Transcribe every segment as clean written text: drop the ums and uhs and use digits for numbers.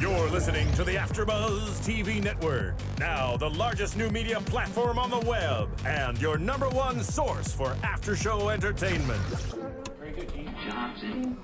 You're listening to the AfterBuzz TV network, now the largest new media platform on the web, and your #1 source for after-show entertainment. Very good, Gene. Johnson.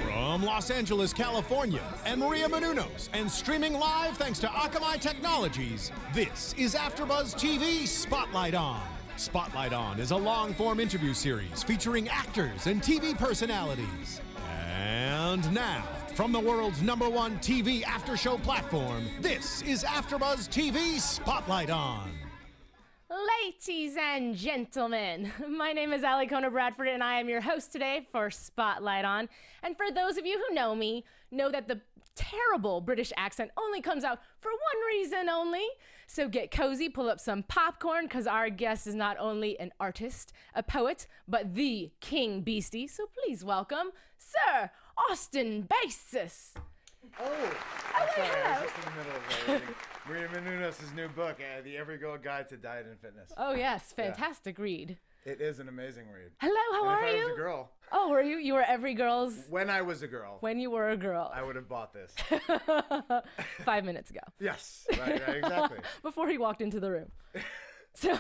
From Los Angeles, California, and Maria Menounos, and streaming live thanks to Akamai Technologies, this is AfterBuzz TV Spotlight On. Spotlight On is a long-form interview series featuring actors and TV personalities. And now, from the world's #1 TV after-show platform, this is AfterBuzz TV Spotlight On. Ladies and gentlemen, my name is Alikona Bradford, and I am your host today for Spotlight On. And for those of you who know me, know that the terrible British accent only comes out for one reason only. So get cozy, pull up some popcorn, because our guest is not only an artist, a poet, but the King Beastie. So please welcome Sir Austin Basis. Oh, I'm sorry, I was just in the middle of reading Maria Menounos' new book, The Every Girl Guide to Diet and Fitness. Oh yes, fantastic read. It is an amazing read. Hello, how are you? If I was a girl. Oh, were you? You were every girl's? When I was a girl. When you were a girl. I would have bought this. 5 minutes ago. Yes, right, exactly. Before he walked into the room. So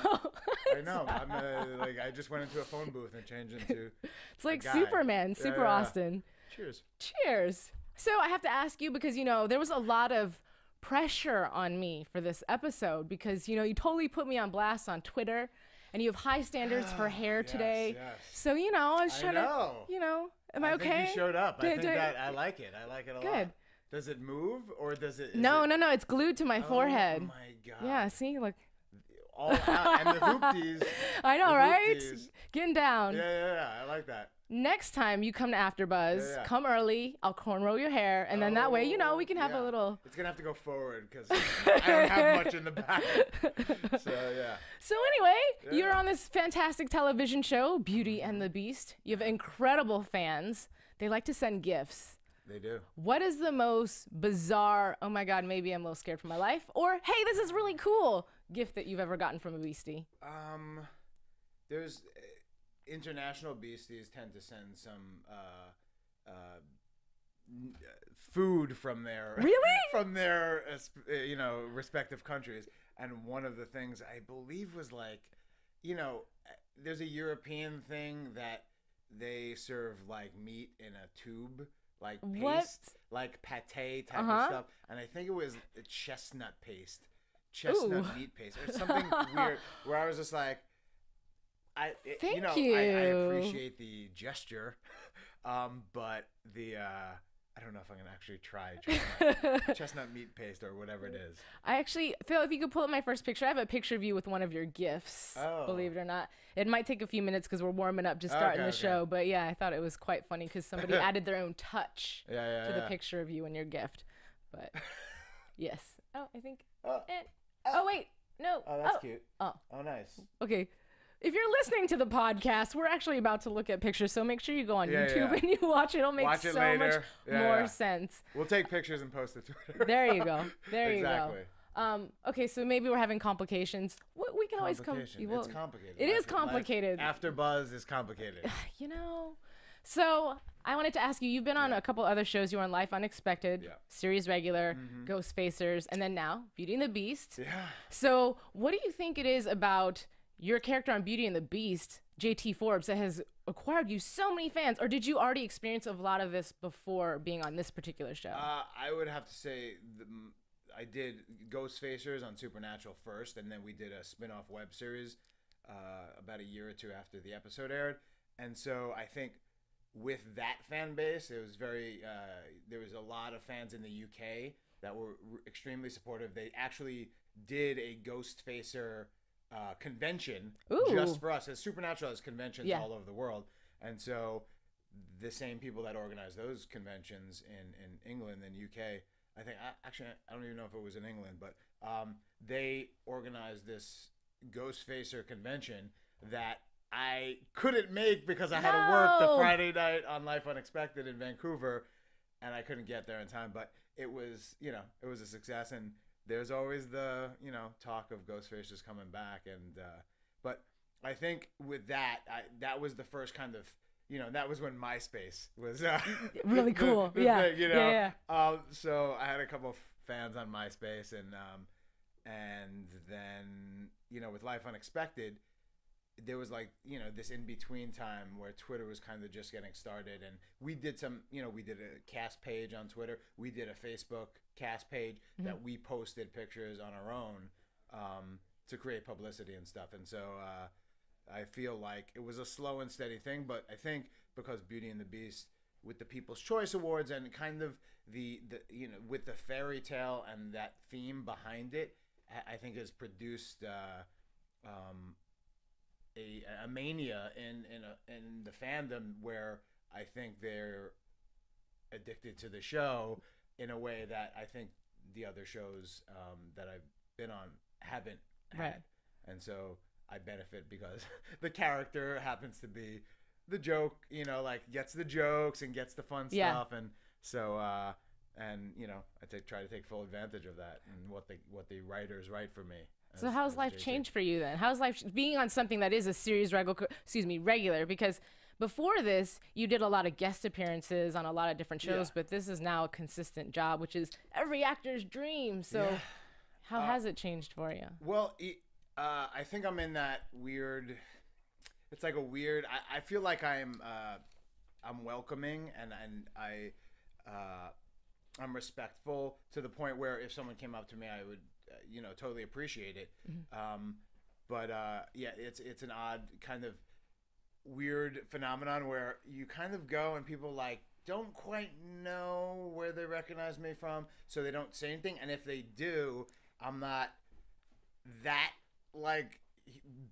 I know. I just went into a phone booth and changed into. It's like Superman, Super Austin. Cheers. Cheers. So I have to ask you because, you know, there was a lot of pressure on me for this episode because, you know, you totally put me on blast on Twitter and you have high standards for hair today. Yes. So, you know, I was trying to, you know, am I okay? I think you showed up. I think that I like it. I like it a lot. Good. Does it move or does it? No, it's glued to my forehead. Oh my God. Yeah, see, look. All out. And the hoopties. I know, right? Hoopties. Getting down. Yeah, I like that. Next time you come to AfterBuzz, come early. I'll cornroll your hair, and then that way, you know, we can have a little. It's gonna have to go forward because I don't have much in the back. So yeah. So anyway, you're on this fantastic television show, Beauty and the Beast. You have incredible fans. They like to send gifts. They do. What is the most bizarre? Oh my God, maybe I'm a little scared for my life. Or hey, this is really cool gift that you've ever gotten from a beastie? There's. International beasties tend to send some food from their from their you know, respective countries, and one of the things I believe was like, you know, there's a European thing that they serve like meat in a tube, like paste, like pate type of stuff, and I think it was chestnut meat paste or something weird, where I was just like, Thank you. you. I appreciate the gesture, but I don't know if I'm gonna actually try chestnut meat paste or whatever it is. I actually, Phil, if you could pull up my first picture, I have a picture of you with one of your gifts. Oh. Believe it or not, it might take a few minutes because we're warming up, just starting the show. But yeah, I thought it was quite funny because somebody added their own touch to the picture of you and your gift. But yes. Oh, I think. Oh wait, no. Oh, that's cute. Oh, nice. Okay. If you're listening to the podcast, we're actually about to look at pictures, so make sure you go on YouTube and you watch it. It'll make so much more sense. We'll take pictures and post it to Twitter. There you go. There exactly. you go. Okay, so maybe we're having complications. We can always come. It's complicated. It is complicated. AfterBuzz is complicated. You know. So I wanted to ask you. You've been on a couple other shows. You were on Life Unexpected, Series Regular, Ghost Facers, and then now Beauty and the Beast. Yeah. So what do you think it is about your character on Beauty and the Beast, J.T. Forbes, that has acquired you so many fans? Or did you already experience a lot of this before being on this particular show? I would have to say I did Ghost Facers on Supernatural first, and then we did a spin-off web series about a year or two after the episode aired. And so I think with that fan base, it was very there was a lot of fans in the UK that were extremely supportive. They actually did a Ghost Facer convention just for us. As Supernatural has conventions all over the world, and so the same people that organize those conventions in England and UK, I think I don't even know if it was in England, but they organized this Ghost Facer convention that I couldn't make because I had to work the Friday night on Life Unexpected in Vancouver, and I couldn't get there in time. But it was, you know, it was a success, and there's always the, you know, talk of Ghost Facers coming back, and but I think with that, that was the first kind of, that was when MySpace was really cool. the Yeah. thing, Yeah. So I had a couple of fans on MySpace, and then with Life Unexpected, there was like this in between time where Twitter was kind of just getting started, and we did we did a cast page on Twitter, we did a Facebook cast page that we posted pictures on our own to create publicity and stuff. And so I feel like it was a slow and steady thing, but I think because Beauty and the Beast, with the People's Choice Awards and kind of the with the fairy tale and that theme behind it, I think has produced a mania in the fandom where I think they're addicted to the show in a way that I think the other shows that I've been on haven't had. Right. And so I benefit because the character happens to be the joke, like gets the jokes and gets the fun stuff. And so I try to take full advantage of that and what the writers write for me. So how's life changed for you then? How's life being on something that is a series regular? Because before this, you did a lot of guest appearances on a lot of different shows, but this is now a consistent job, which is every actor's dream. So how has it changed for you? Well, I think I'm in that weird. It's like a weird. I feel like I'm welcoming and I'm respectful to the point where if someone came up to me, I would totally appreciate it. But it's an odd kind of weird phenomenon where you kind of go and people like don't quite know where they recognize me from, so they don't say anything. And if they do, I'm not that like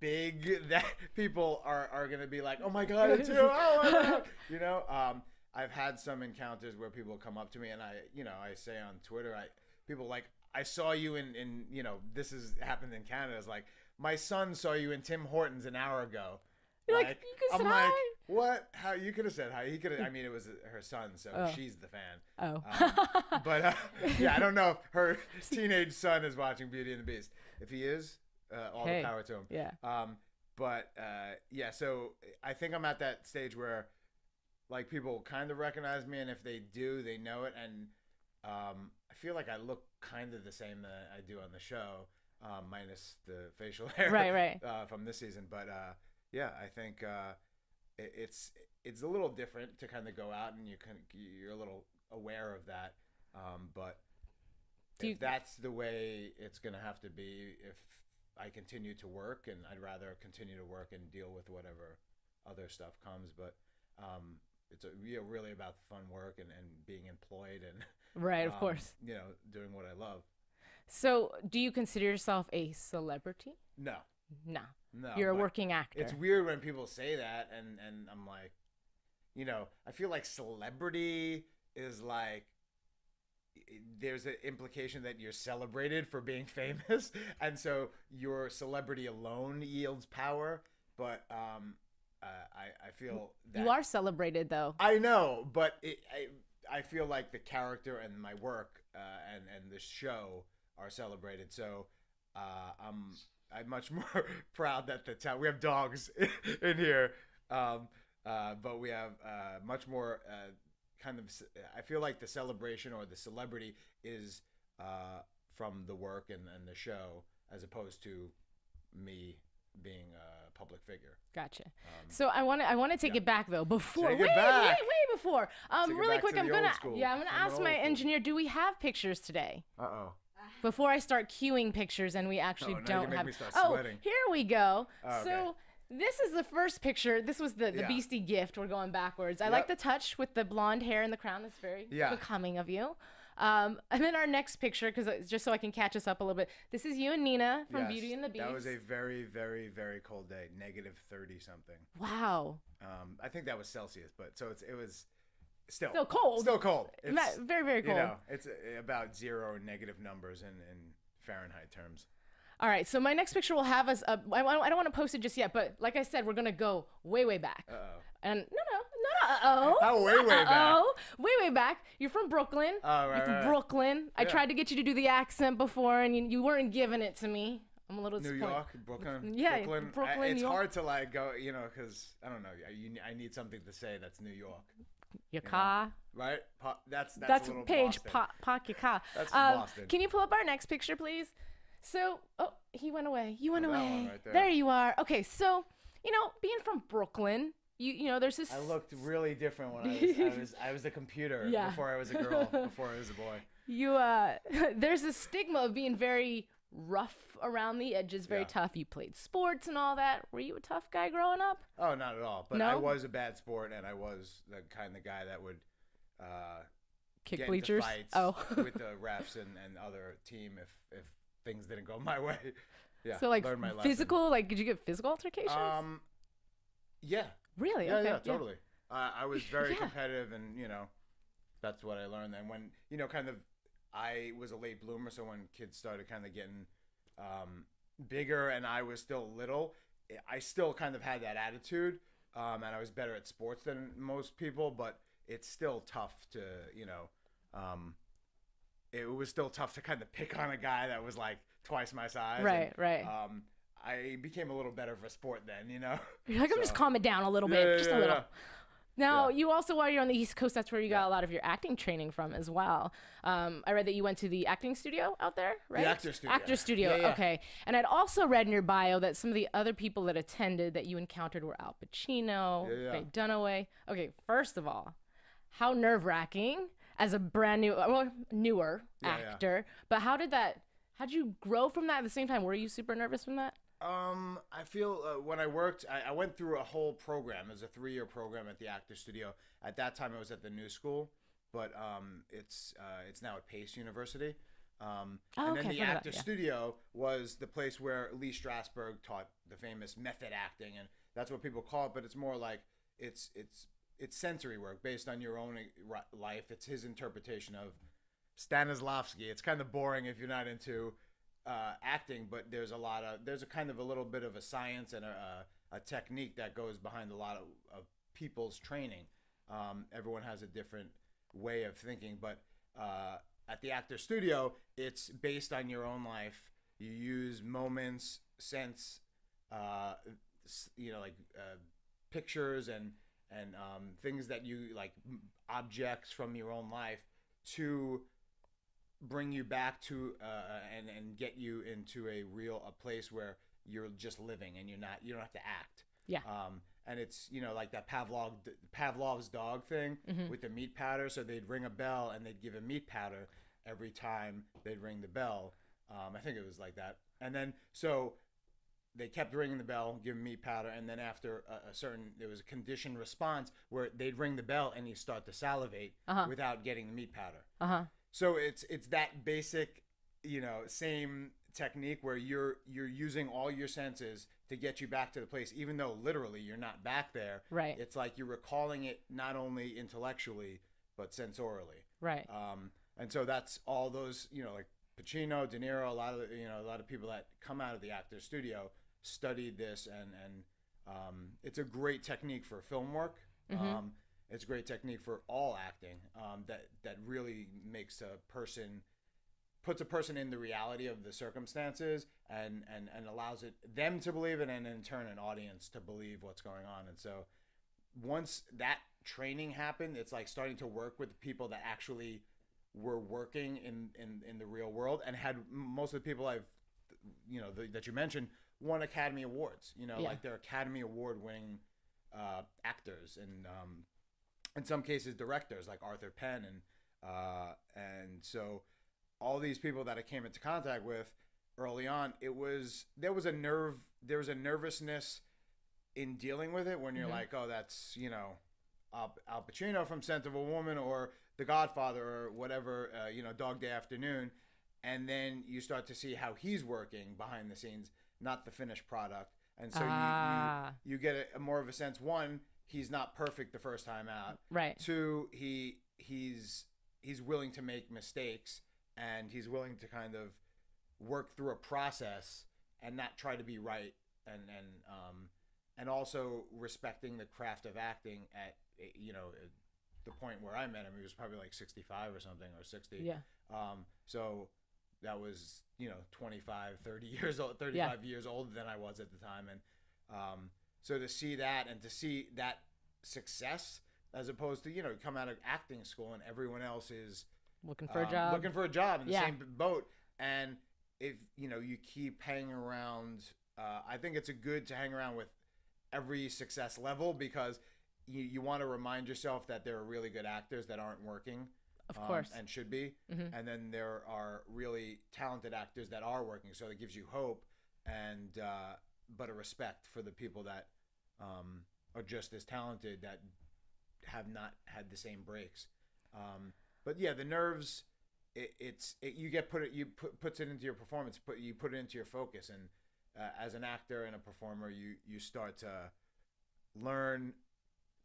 big that people are gonna be like, oh my god, it's you. Oh my god. I've had some encounters where people come up to me and I say on Twitter, people like, I saw you in this has happened in Canada. It's like, my son saw you in Tim Hortons an hour ago. You're like, you could have said hi. What? How you could have said hi? He could have. I mean, it was her son, so she's the fan. Oh. But I don't know if her teenage son is watching Beauty and the Beast. If he is, all the power to him. Yeah. So I think I'm at that stage where, like, people kind of recognize me, and if they do, they know it, and I feel like I look kind of the same that I do on the show, minus the facial hair, right. From this season. But I think it's a little different to kind of go out and you're a little aware of that. But if that's the way it's gonna have to be, if I continue to work, and I'd rather continue to work and deal with whatever other stuff comes. But it's really about the fun work and being employed and right, of course, doing what I love. So do you consider yourself a celebrity? No, you're a working actor. It's weird when people say that, and I'm like, I feel like celebrity is like, there's an implication that you're celebrated for being famous, and so your celebrity alone yields power. But I feel that you are celebrated, though. I know, but I feel like the character and my work and the show are celebrated. So I'm much more proud that the town, we have dogs in here, but we have much more kind of, I feel like the celebration or the celebrity is from the work and the show, as opposed to me being a public figure. Gotcha. So I want to take it back though. Before, Take way it back. before. Really quick, I'm gonna ask my school. engineer. Do we have pictures today? Before I start queuing pictures, and we actually don't have. Me start Oh, sweating. here we go. Okay. So this is the first picture. This was the Beastie gift. We're going backwards. I like the touch with the blonde hair and the crown. That's very becoming of you. And then our next picture, because just so I can catch us up a little bit. This is you and Nina from Beauty and the Beast. That was a very, very, very cold day. -30 something. Wow. I think that was Celsius, but so it was still cold. Still cold. It's very, very cold. It's about 0 negative numbers in Fahrenheit terms. All right, so my next picture will have us up. I don't want to post it just yet, but like I said, we're gonna go way back. And no. How way back? Way back. You're from Brooklyn. Oh, right, You're from right. Brooklyn. I tried to get you to do the accent before, and you weren't giving it to me. I'm a little New disappointed. York, Brooklyn. Yeah, Brooklyn. Brooklyn, It's New York. hard to like go, because I don't know. I need something to say that's New York. Your car. Right? That's That's a little Paige. Boston. Park your car. That's Boston. Can you pull up our next picture, please? So, oh, he went away. You went that away. one right there. There you are. Okay, so being from Brooklyn, there's this. I looked really different when I was a computer Yeah. before I was a girl, before I was a boy. You there's a stigma of being very rough around the edges, very Yeah. tough. You played sports and all that. Were you a tough guy growing up? Oh, not at all. But No? I was a bad sport, and I was the kind of guy that would Kick get bleachers. into fights Oh. with the refs and other team if things didn't go my way. Yeah. So like learned my lesson. physical, like did you get physical altercations? Yeah. Really? Yeah, Okay. yeah, totally. I was very Yeah. competitive, and that's what I learned. And when kind of I was a late bloomer, so when kids started kind of getting bigger, and I was still little, I still kind of had that attitude, and I was better at sports than most people. But it's still tough to it was still tough to kind of pick on a guy that was like twice my size. Right, right. I became a little better for sport then, You're like, I'm just calm it down a little bit, just a little. Now, you also, while you're on the East Coast, that's where you got a lot of your acting training from as well. I read that you went to the acting studio out there, right? The actor studio. Actor studio, Yeah, yeah. okay. And I'd also read in your bio that some of the other people that attended that you encountered were Al Pacino, Yeah. Faye Dunaway. Okay, first of all, how nerve-wracking as a brand new, newer actor. But how'd you grow from that at the same time? Were you super nervous from that? I feel when I worked, I went through a whole program. It was a 3-year program at the Actor Studio. At that time, it was at the New School, but it's now at Pace University. And then the Actor Studio was the place where Lee Strasberg taught the famous method acting, and that's what people call it. But it's more like it's sensory work based on your own life. It's his interpretation of Stanislavski. It's kind of boring if you're not into acting, but there's a kind of a little bit of a science and a technique that goes behind a lot of people's training. Everyone has a different way of thinking, but at the Actor Studio, it's based on your own life. You use moments, sense, pictures and things that you like, objects from your own life, to bring you back to and get you into a place where you're just living and you don't have to act. Yeah. And it's like that Pavlov's dog thing with the meat powder. So they'd ring a bell and they'd give a meat powder every time they'd ring the bell. I think it was like that. And then so they kept ringing the bell, give meat powder, and then after there was a conditioned response where they'd ring the bell and you start to salivate without getting the meat powder. So it's that basic, same technique where you're using all your senses to get you back to the place, even though literally you're not back there. Right. It's like you're recalling it not only intellectually but sensorially. Right. And so that's all those, like Pacino, De Niro, a lot of people that come out of the Actor Studio studied this, and it's a great technique for film work. It's a great technique for all acting, that really puts a person in the reality of the circumstances and allows them to believe it, and in turn an audience to believe what's going on. And so once that training happened, it's like starting to work with people that actually were working in the real world, and had most of the people that you mentioned won Academy Awards, like they're Academy Award winning actors, and in some cases directors like Arthur Penn, and so all these people that I came into contact with early on, there was a nervousness in dealing with it when you're like, oh, that's Al Pacino from Scent of a Woman, or The Godfather, or whatever, Dog Day Afternoon, and then you start to see how he's working behind the scenes, not the finished product. And so you get a more of a sense. One, he's not perfect the first time out. Right. Two, he's willing to make mistakes, and he's willing to kind of work through a process and not try to be right, and also respecting the craft of acting at the point where I met him. He was probably like 65 or something, or 60. Yeah. So that was, 25, 30 years old, 35 years older than I was at the time. And so to see that and to see that success, as opposed to, come out of acting school and everyone else is looking for a job in the same boat. And if, you keep hanging around, I think it's good to hang around with every success level, because you want to remind yourself that there are really good actors that aren't working. Of course. And should be. Mm-hmm. And then there are really talented actors that are working. So it gives you hope and, but a respect for the people that are just as talented that have not had the same breaks. But yeah, the nerves, puts it into your performance, you put it into your focus. And as an actor and a performer, you start to learn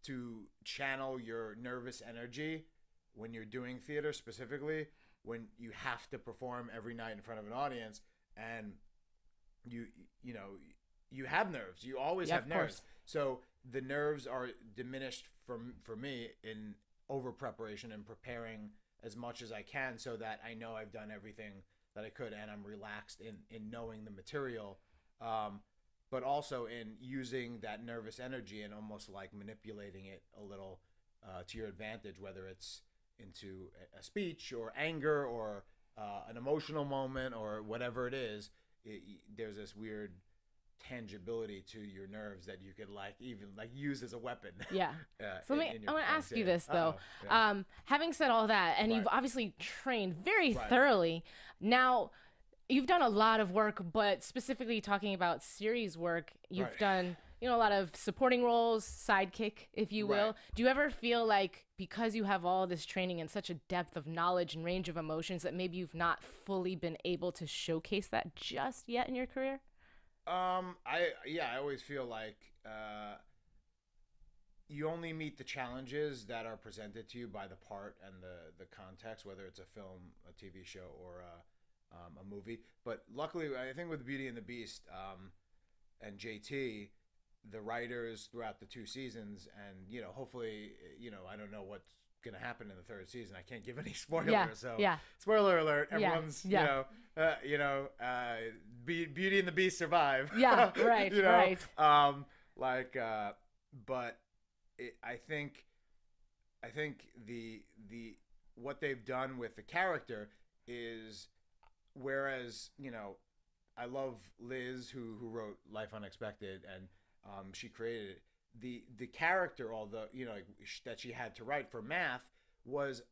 to channel your nervous energy when you're doing theater, specifically when you have to perform every night in front of an audience, and you have nerves. You always have nerves. Course. So the nerves are diminished for me in over preparation and preparing as much as I can, so that I know I've done everything that I could, and I'm relaxed in knowing the material, but also in using that nervous energy and almost like manipulating it a little to your advantage, whether it's into a speech or anger or an emotional moment or whatever it is. There's this weird tangibility to your nerves that you could even use as a weapon. Yeah. So I want to ask you this though. Yeah. Having said all that, and you've obviously trained very thoroughly. Now, you've done a lot of work, but specifically talking about series work, you've done a lot of supporting roles, sidekick, if you will. Do you ever feel like, because you have all this training and such a depth of knowledge and range of emotions, that maybe you've not fully been able to showcase that just yet in your career? I always feel like you only meet the challenges that are presented to you by the part and the context, whether it's a film, a TV show, or a movie. But luckily, I think with Beauty and the Beast and JT, the writers throughout the 2 seasons, and hopefully, I don't know what's gonna happen in the 3rd season. I can't give any spoilers. Spoiler alert! Everyone's Beauty and the Beast survive. Yeah, right, right. But I think the what they've done with the character is, whereas I love Liz who wrote Life Unexpected, and she created it. The character, although that she had to write for Math, was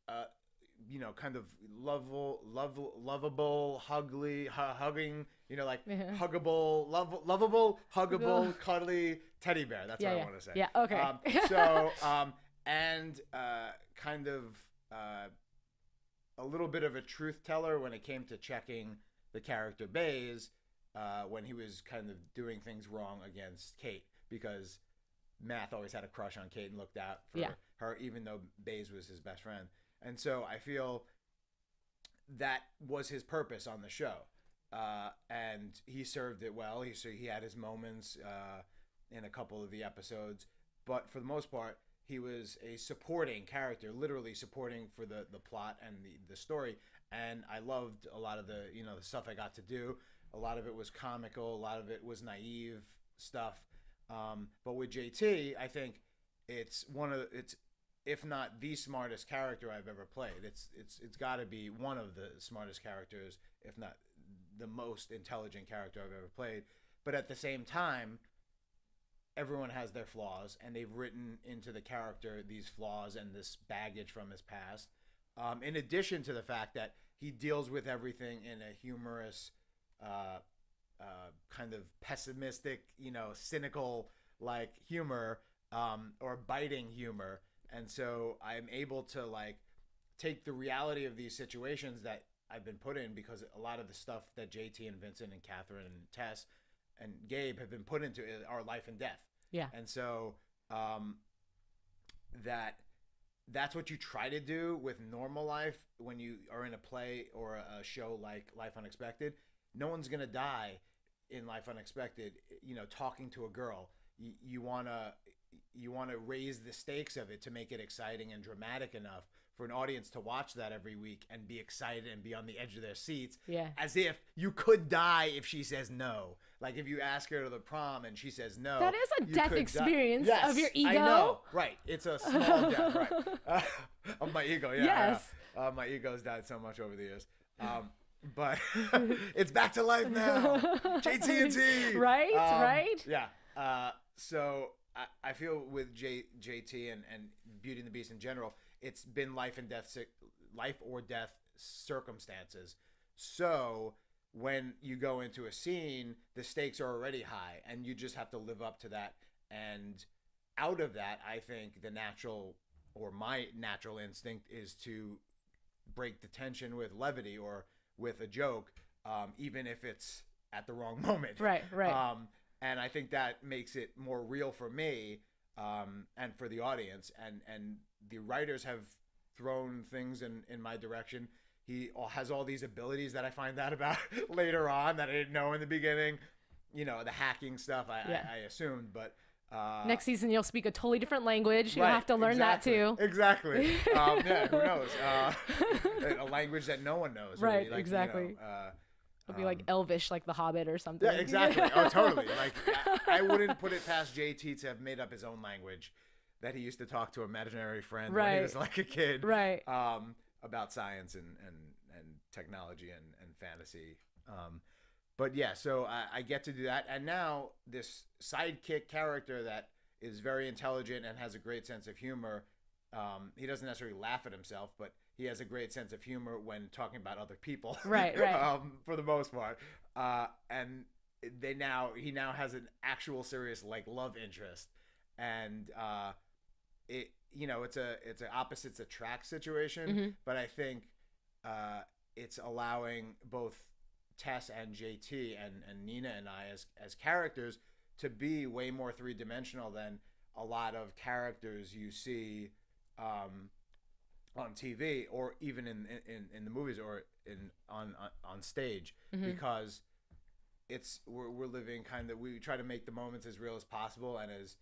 kind of lovable, hugging, huggable, lovable, huggable, cuddly teddy bear. That's what I want to say. Yeah. Okay. And kind of a little bit of a truth teller when it came to checking the character Baze when he was kind of doing things wrong against Kate, because Math always had a crush on Kate and looked out for her, even though Baze was his best friend. And so I feel that was his purpose on the show. And he served it well. He had his moments in a couple of the episodes. But for the most part, he was a supporting character, literally supporting for the plot and the story. And I loved a lot of the stuff I got to do. A lot of it was comical. A lot of it was naive stuff. But with JT, I think it's if not the smartest character I've ever played. It's got to be one of the smartest characters, if not the most intelligent character I've ever played. But at the same time, everyone has their flaws, and they've written into the character these flaws and this baggage from his past. In addition to the fact that he deals with everything in a humorous, kind of pessimistic, cynical humor, or biting humor. And so I'm able to take the reality of these situations that I've been put in, because a lot of the stuff that JT and Vincent and Catherine and Tess and Gabe have been put into are life and death. Yeah. And so that's what you try to do with normal life when you are in a play or a show like Life Unexpected. No one's gonna die in Life Unexpected, talking to a girl. You want to, you want to raise the stakes of it to make it exciting and dramatic enough for an audience to watch that every week and be excited and be on the edge of their seats. Yeah. As if you could die if she says no. Like if you ask her to the prom and she says no. That is a you death could experience Yes, of your ego. I know. Right. It's a small death. Right. Of my ego. Yeah. Yes. Yeah. My ego's died so much over the years. But it's back to life now. JT&T. Right. Right. Yeah. So I feel with JT and Beauty and the Beast in general, it's been life or death circumstances. So when you go into a scene, the stakes are already high, and you just have to live up to that. And out of that, I think my natural instinct is to break the tension with levity or with a joke, even if it's at the wrong moment. Right. And I think that makes it more real for me and for the audience. And the writers have thrown things in my direction. He has all these abilities that I find out about later on that I didn't know in the beginning. You know, the hacking stuff I assumed, but next season you'll speak a totally different language. You'll right, have to learn exactly, that too. Exactly. Yeah, who knows? A language that no one knows. Right, really. Like, exactly. You know, It'll be like Elvish, like The Hobbit or something. yeah, exactly. Oh, totally. Like I wouldn't put it past JT to have made up his own language that he used to talk to an imaginary friend when he was like a kid. Right. About science and technology and fantasy. But yeah, so I get to do that. And now this sidekick character that is very intelligent and has a great sense of humor, he doesn't necessarily laugh at himself, but he has a great sense of humor when talking about other people. Right. For the most part. And he now has an actual serious like love interest. And it's an opposites attract situation, but I think it's allowing both Tess and JT and Nina and I as characters to be way more three-dimensional than a lot of characters you see on TV or even in the movies or on stage, because we're living we try to make the moments as real as possible and as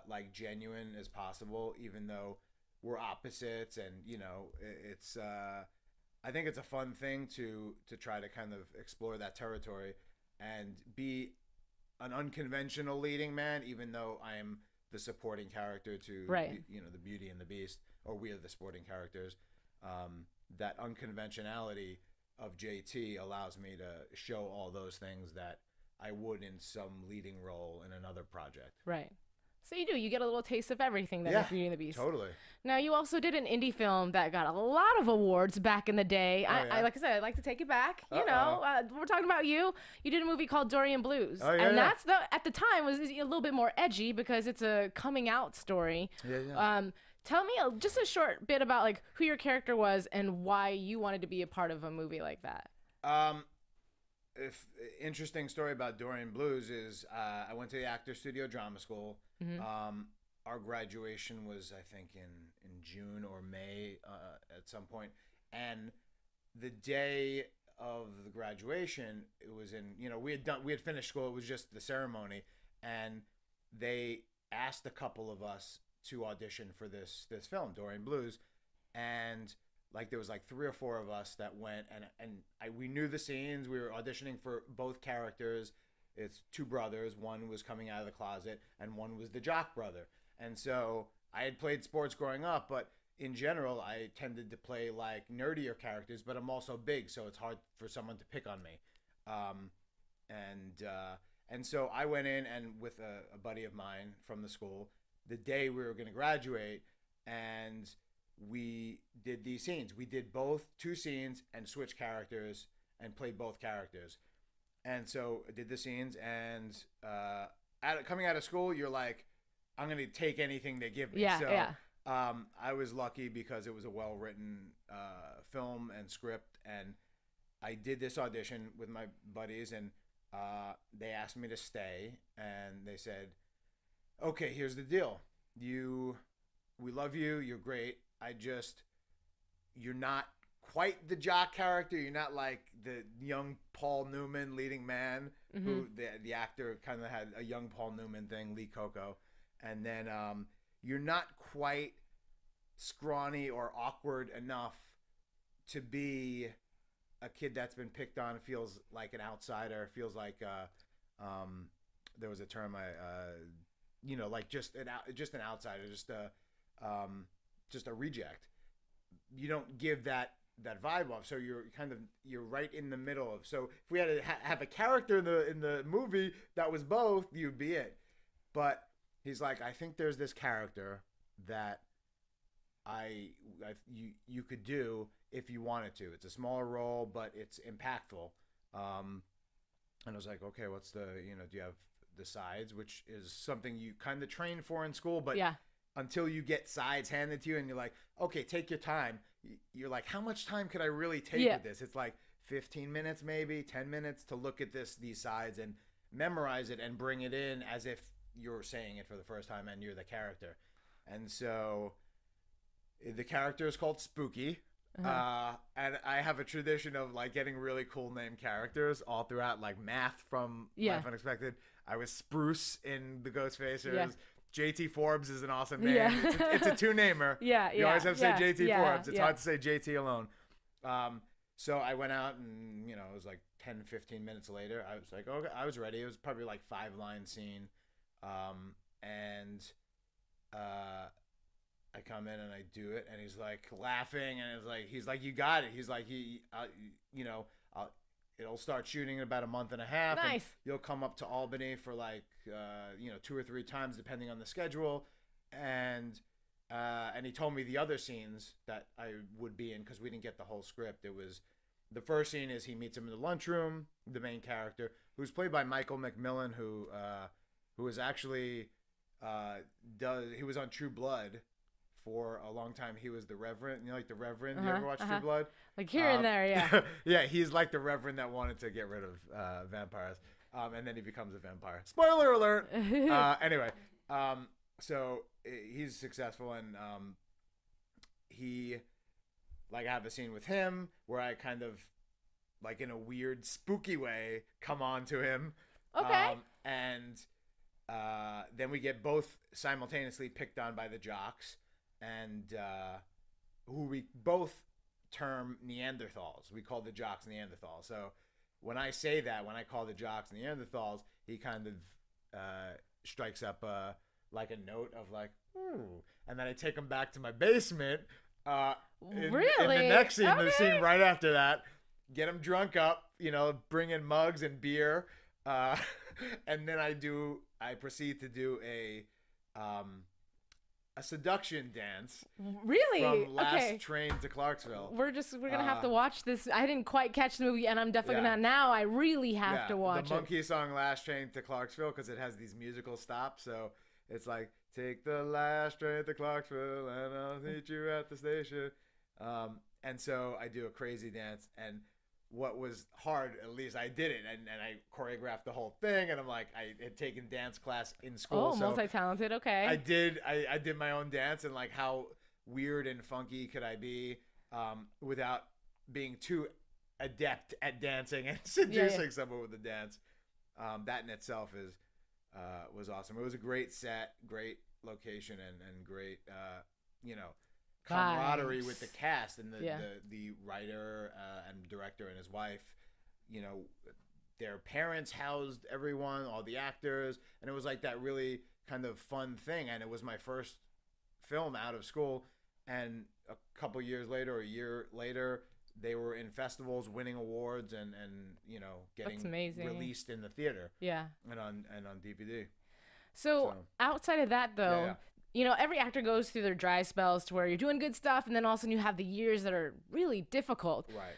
like genuine as possible, even though we're opposites. And it's I think it's a fun thing to try to kind of explore that territory and be an unconventional leading man, even though I am the supporting character to the Beauty and the Beast, or we are the supporting characters. That unconventionality of JT allows me to show all those things that I would in some leading role in another project. Right. So you get a little taste of everything that is Beauty and the Beast. Totally. Now you also did an indie film that got a lot of awards back in the day. I like I said, I'd like to take it back. We're talking about you. You did a movie called Dorian Blues, that's at the time was a little bit more edgy because it's a coming out story. Tell me just a short bit about like who your character was and why you wanted to be a part of a movie like that. Interesting story about Dorian Blues is I went to the Actor Studio Drama School. Our graduation was, I think, in June or May at some point. And the day of the graduation, it was we had finished school. It was just the ceremony. And they asked a couple of us to audition for this film, Dorian Blues. And like there was like 3 or 4 of us that went, and we knew the scenes. We were auditioning for both characters. It's 2 brothers. One was coming out of the closet, and one was the jock brother. And so I had played sports growing up, but in general, I tended to play like nerdier characters. But I'm also big, so it's hard for someone to pick on me. And so I went in and with a buddy of mine from the school the day we were going to graduate, and we did these scenes. We did 2 scenes and switched characters and played both characters. And so I did the scenes, and coming out of school, you're like, I'm going to take anything they give me. I was lucky because it was a well-written film and script, and I did this audition with my buddies, and they asked me to stay, and they said, okay, here's the deal. We love you. You're great. You're not quite the jock character. You're not like the young Paul Newman leading man, who the actor kind of had a young Paul Newman thing, Lee Coco. and then you're not quite scrawny or awkward enough to be a kid that's been picked on, feels like an outsider, feels like there was a term like just an outsider, just a reject. You don't give that vibe off, so you're right in the middle of. So if we had to have a character in the movie that was both, you'd be it. But he's like, I think there's this character that you could do if you wanted to. It's a smaller role, but it's impactful. And I was like, okay, what's do you have the sides, which is something you kind of train for in school, but until you get sides handed to you and you're like, okay, take your time. You're like, how much time could I really take with this? It's like 15 minutes, maybe 10 minutes to look at these sides and memorize it and bring it in as if you're saying it for the first time and you're the character. And so the character is called Spooky. And I have a tradition of like getting really cool named characters all throughout, like Math from Life Unexpected. I was Spruce in the Ghostfacers. JT Forbes is an awesome name. It's a two-namer. You always have to say JT Forbes. It's hard to say JT alone. So I went out and, it was like 10, 15 minutes later. I was like, okay, I was ready. It was probably like 5-line scene. I come in and I do it, and he's like laughing, and he's like, you got it. He's like, it'll start shooting in about a month and a half. Nice. And you'll come up to Albany for like, 2 or 3 times depending on the schedule. And he told me the other scenes that I would be in, because we didn't get the whole script. It was, the first scene is he meets him in the lunchroom, the main character, who's played by Michael McMillan, who is actually, he was on True Blood for a long time. He was the Reverend, like the Reverend. You ever watch True Blood? Like here and there, yeah, he's like the Reverend that wanted to get rid of vampires, and then he becomes a vampire. Spoiler alert. Anyway, so he's successful, and I have a scene with him where I kind of, like in a weird spooky way, come on to him. Okay. And then we get both simultaneously picked on by the jocks, and who we both term Neanderthals. We call the jocks Neanderthals. So when I say that, when I call the jocks Neanderthals, he kind of strikes up like a note of like, ooh. And then I take him back to my basement. In the next scene, the scene right after that, get him drunk up, bring in mugs and beer. And then I proceed to do a seduction dance. Really? From Last Train to Clarksville. We're gonna have to watch this. I didn't quite catch the movie, and I'm definitely gonna now. I really have to watch the Monkey song "Last Train to Clarksville" because it has these musical stops. So it's like, take the last train to Clarksville, and I'll meet you at the station. And so I do a crazy dance, and what was hard, at least I did it, and I choreographed the whole thing, and I'm like, I had taken dance class in school. Oh, so multi-talented, okay. I did my own dance, and like, how weird and funky could I be without being too adept at dancing and seducing someone with the dance. That in itself was awesome. It was a great set, great location, and great camaraderie with the cast and the writer and director and his wife. Their parents housed everyone, all the actors, and it was like that really kind of fun thing. And it was my first film out of school, and a couple years later, or a year later, they were in festivals, winning awards, and getting released in the theater. Yeah. And on DVD. So outside of that, though, every actor goes through their dry spells to where you're doing good stuff, and then all of a sudden you have the years that are really difficult. Right.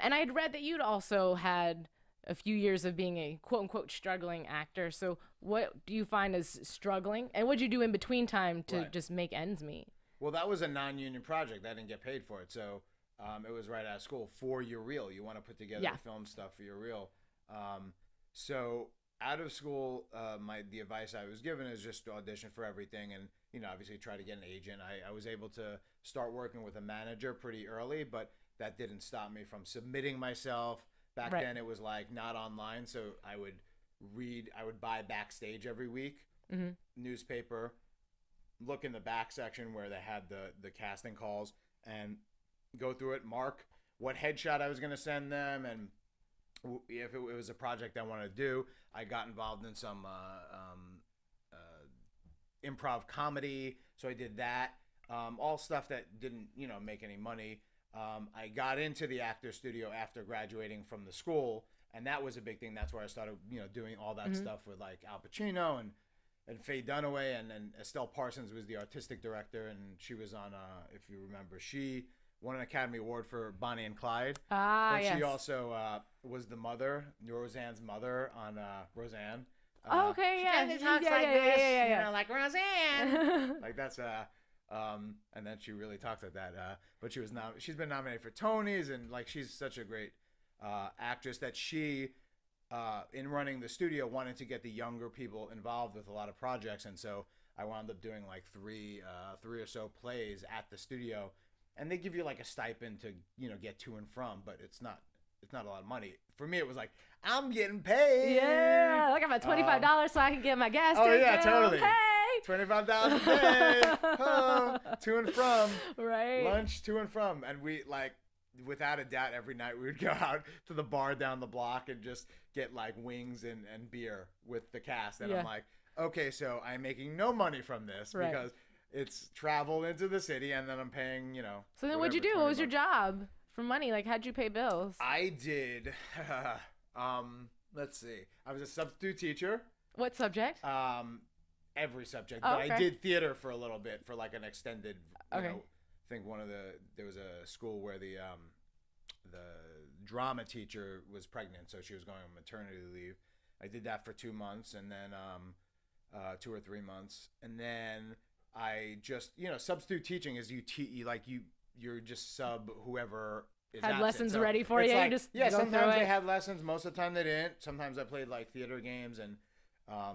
And I had read that you'd also had a few years of being a quote-unquote struggling actor. So what do you find as struggling? And what'd you do in between time to just make ends meet? Well, that was a non-union project. I didn't get paid for it. So it was right out of school for your reel. You want to put together film stuff for your reel. So out of school, the advice I was given is just to audition for everything, and obviously try to get an agent. I was able to start working with a manager pretty early, but that didn't stop me from submitting myself. Back then it was like not online, so I would buy Backstage every week, newspaper, look in the back section where they had the casting calls and go through it, mark what headshot I was going to send them, and if it was a project I wanted to do. I got involved in some improv comedy, so I did that. All stuff that didn't, make any money. I got into the actor studio after graduating from the school, and that was a big thing. That's where I started, doing all that stuff with like Al Pacino and Faye Dunaway, and then Estelle Parsons was the artistic director, and she was on, if you remember, she won an Academy Award for Bonnie and Clyde. But yes. she also was the mother, Roseanne's mother on Roseanne. Okay, yeah. She talks like this, like Roseanne. Like that's and then she really talks like that. But she's been nominated for Tonys, and like she's such a great actress that she, in running the studio, wanted to get the younger people involved with a lot of projects, and so I wound up doing like three or so plays at the studio, and they give you like a stipend to get to and from, but it's not a lot of money. For me, it was like, I'm getting paid. Yeah, like I'm at $25 so I can get my gas tank. Oh yeah, totally. Hey. $25 a day, to and from, right? Lunch to and from, and we like, without a doubt, every night we would go out to the bar down the block and just get like wings and beer with the cast, and I'm like, okay, so I'm making no money from this because it's travel into the city, and then I'm paying, So then what'd you do? What was your job for money? Like, how'd you pay bills? I did, let's see. I was a substitute teacher. What subject? Every subject, but I did theater for a little bit for like an extended, I think there was a school where the drama teacher was pregnant, so she was going on maternity leave. I did that for 2 months, and then 2 or 3 months, and then I just substitute teaching is you're just sub whoever is had absent. lessons so ready for you. Like, you just sometimes they had lessons. Most of the time they didn't. Sometimes I played like theater games and